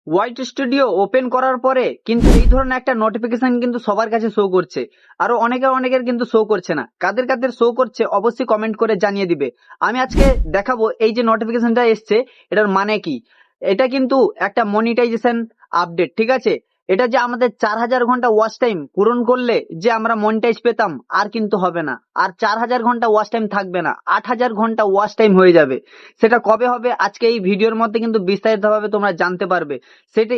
White studio open করার পরে কিন্তু এই ধরনের একটা নোটিফিকেশন কিন্তু সবার কাছে শো করছে, আরো অনেকের কিন্তু শো করছে না। কাদের কাদের শো করছে অবশ্যই কমেন্ট করে জানিয়ে দিবে। আমি আজকে দেখাবো এই যে নোটিফিকেশনটা এসছে এটার মানে কি। এটা কিন্তু একটা মনিটাইজেশন আপডেট, ঠিক আছে। এটা যে আমাদের 4000 ঘন্টা ওয়াচ টাইম পূরণ করলে যে আমরা মনিটাইজ পেতাম আর কিন্তু হবে না, আর 4000 ঘন্টা ওয়াচ টাইম থাকবে না, 8000 ঘন্টা ওয়াচ টাইম হয়ে যাবে। সেটা কবে হবে আজকে এই ভিডিওর মধ্যে কিন্তু বিস্তারিতভাবে তোমরা জানতে পারবে।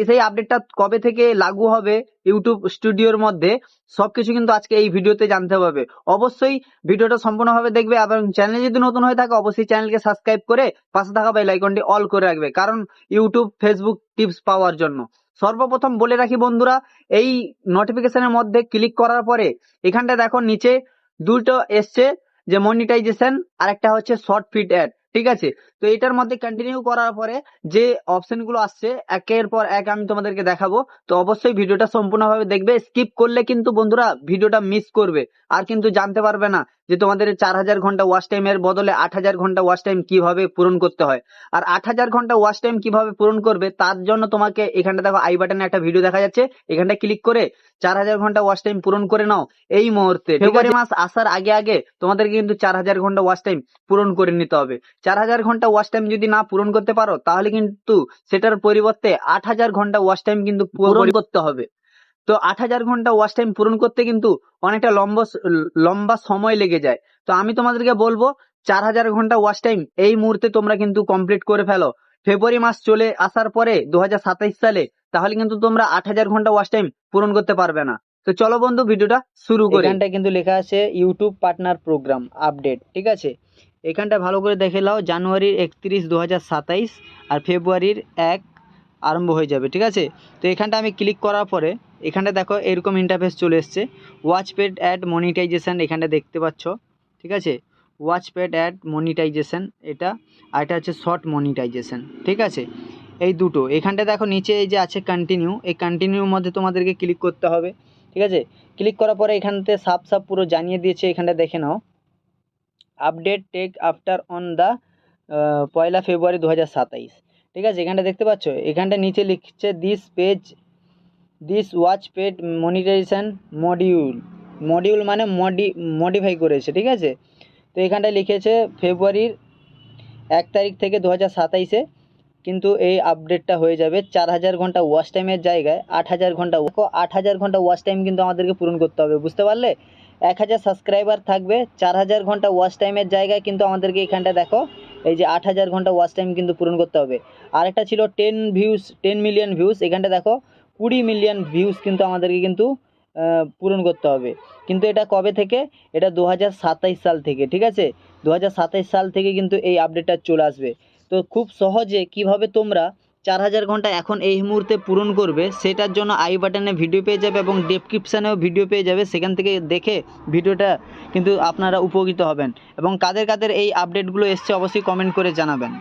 সেই আপডেটটা কবে থেকে লাগু হবে ইউটিউব স্টুডিওর মধ্যে সবকিছু কিন্তু আজকে এই ভিডিওতে জানতে পারবে। অবশ্যই ভিডিওটা সম্পূর্ণভাবে দেখবে এবং চ্যানেলে যদি নতুন হয়ে থাকে অবশ্যই চ্যানেলকে সাবস্ক্রাইব করে পাশে থাকা বেল আইকনটি অল করে রাখবে, কারণ ইউটিউব ফেসবুক টিপস পাওয়ার জন্য। সর্বপ্রথম বলে রাখি বন্ধুরা, এই নোটিফিকেশনের মধ্যে ক্লিক করার পরে এখানটা দেখো নিচে দুটো এসছে, যে মনিটাইজেশন আর একটা হচ্ছে শর্ট ফিট অ্যাড, ঠিক আছে। তো এটার মধ্যে কন্টিনিউ করার পরে যে অপশন গুলো আসছে একের পর এক আমি তোমাদেরকে দেখাবো। তো অবশ্যই ভিডিওটা সম্পূর্ণভাবে দেখবে, স্কিপ করলে কিন্তু বন্ধুরা ভিডিওটা মিস করবে আর কিন্তু জানতে পারবে না যে তোমাদের 4000 ঘন্টা ওয়াচ টাইমের বদলে 8000 ঘন্টা ওয়াচ টাইম কিভাবে পূরণ করতে হয়। আর 8000 ঘন্টা ওয়াচ টাইম কিভাবে পূরণ করবে তার জন্য তোমাকে এখানটা দেখো আই বাটনে একটা ভিডিও দেখা যাচ্ছে, এখানটা ক্লিক করে 4000 ঘন্টা ওয়াচ টাইম পূরণ করে নাও এই মুহূর্তে। ফেব্রুয়ারি মাস আসার আগে আগে তোমাদেরকে কিন্তু 4000 ঘন্টা ওয়াচ টাইম পূরণ করে নিতে হবে। 4000 ঘন্টা ওয়াচ টাইম যদি না পূরণ করতে পারো তাহলে কিন্তু সেটার পরিবর্তে 8000 ঘন্টা ওয়াচ টাইম কিন্তু পূরণ করতে হবে। তো 8000 ঘন্টা ওয়াচ টাইম পূরণ করতে কিন্তু অনেকটা লম্বা সময় লেগে যায়। তো আমি তোমাদেরকে বলবো 4000 ঘন্টা ওয়াচ টাইম এই মুহূর্তে তোমরা কিন্তু কমপ্লিট করে ফেলো। ফেব্রুয়ারি মাস চলে আসার পরে 2027 সালে তাহলে কিন্তু তোমরা 8000 ঘন্টা ওয়াচ টাইম পূরণ করতে পারবে না। তো চলো বন্ধু ভিডিওটা শুরু করি। এখানটা কিন্তু লেখা আছে ইউটিউব পার্টনার প্রোগ্রাম আপডেট, ঠিক আছে। এখানটা ভালো করে দেখে নাও, জানুয়ারির 31 2027 আর ফেব্রুয়ারির 1 আরম্ভ হয়ে যাবে, ঠিক আছে। তো এখানটা আমি ক্লিক করার পরে এখানটা দেখো এরকম ইন্টারফেস চলে এসছে। ওয়াচ পেড অ্যাড মনিটাইজেশন এখানটা দেখতে পাচ্ছ, ঠিক আছে। ওয়াচ পেড অ্যাড মনিটাইজেশন এটা, আর এটা হচ্ছে শর্ট মনিটাইজেশন, ঠিক আছে। এই দুটো এখানটা দেখো নিচে এই যে আছে কন্টিনিউ, এই কন্টিনিউর মধ্যে তোমাদেরকে ক্লিক করতে হবে, ঠিক আছে। ক্লিক করার পরে এখানতে সাপ পুরো জানিয়ে দিয়েছে, এখানটা দেখে নাও। Update take after on the 1 February 2027, ঠিক আছে। এখানটা দেখতে পাচ্ছ, এখানটা নিচে লিখছে this watch paid monetization module মানে মডিফাই করেছে, ঠিক আছে। তো এখানটায় লিখেছে ফেব্রুয়ারির 1 তারিখ থেকে 2027-এ কিন্তু এই আপডেটটা হয়ে যাবে। 4000 ঘন্টা ওয়াচ টাইমের জায়গায় 8000 ঘন্টা, 8000 ঘন্টা ওয়াচ টাইম কিন্তু আমাদেরকে পূরণ করতে হবে, বুঝতে পারলে। 1000 সাবস্ক্রাইবার থাকবে, 4000 ঘন্টা ওয়াচ টাইমের জায়গায় কিন্তু আমাদেরকে এখানটা দেখো এই যে 8000 ঘন্টা ওয়াচ টাইম কিন্তু পূরণ করতে হবে। আরেকটা ছিল 10 মিলিয়ন ভিউজ, এখানটা দেখো 20 মিলিয়ন ভিউজ কিন্তু আমাদেরকে কিন্তু পূরণ করতে হবে। কিন্তু এটা কবে থেকে? এটা 2027 সাল থেকে, ঠিক আছে। 2027 সাল থেকে কিন্তু এই আপডেটটা চলে আসবে। তো খুব সহজে কিভাবে তোমরা 4000 ঘন্টা এখন এই মুহূর্তে পূরণ করবে সেটার জন্য আই বাটনে ভিডিও পেয়ে যাবে এবং ডেসক্রিপশানেও ভিডিও পেয়ে যাবে, সেখান থেকে দেখে ভিডিওটা কিন্তু আপনারা উপকৃত হবেন। এবং কাদের কাদের এই আপডেটগুলো এসছে অবশ্যই কমেন্ট করে জানাবেন।